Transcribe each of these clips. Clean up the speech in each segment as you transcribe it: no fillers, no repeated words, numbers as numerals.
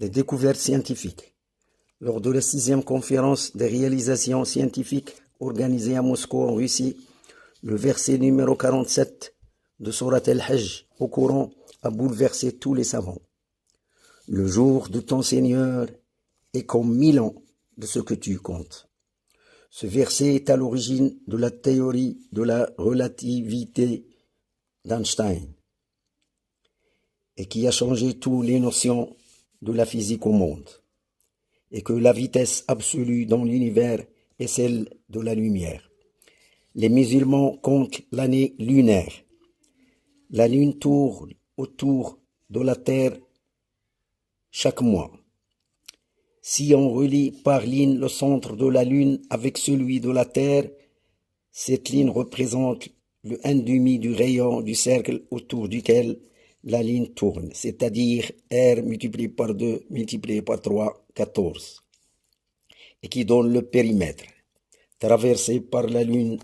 des découvertes scientifiques. Lors de la 6e conférence des réalisations scientifiques organisée à Moscou en Russie, le verset numéro 47 de Surat al-Hajj au Coran a bouleversé tous les savants. Le jour de ton Seigneur est comme 1000 ans de ce que tu comptes. Ce verset est à l'origine de la théorie de la relativité d'Einstein et qui a changé toutes les notions de la physique au monde, et que la vitesse absolue dans l'univers est celle de la lumière. Les musulmans comptent l'année lunaire. La lune tourne autour de la Terre chaque mois. Si on relie par ligne le centre de la lune avec celui de la Terre, cette ligne représente le 1/2 du rayon du cercle autour duquel la ligne tourne, c'est-à-dire R multiplié par 2 multiplié par 3, 14, et qui donne le périmètre traversé par la lune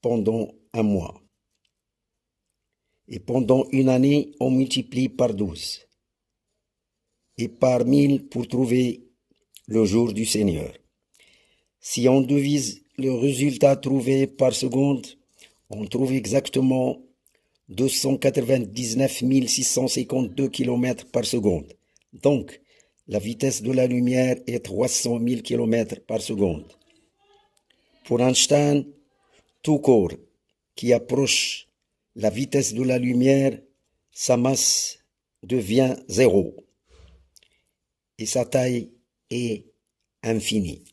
pendant un mois. Et pendant une année, on multiplie par 12 et par 1000 pour trouver le jour du Seigneur. Si on divise le résultat trouvé par seconde, on trouve exactement 299 652 km par seconde. Donc, la vitesse de la lumière est 300 000 km par seconde. Pour Einstein, tout corps qui approche la vitesse de la lumière, sa masse devient zéro et sa taille est infinie.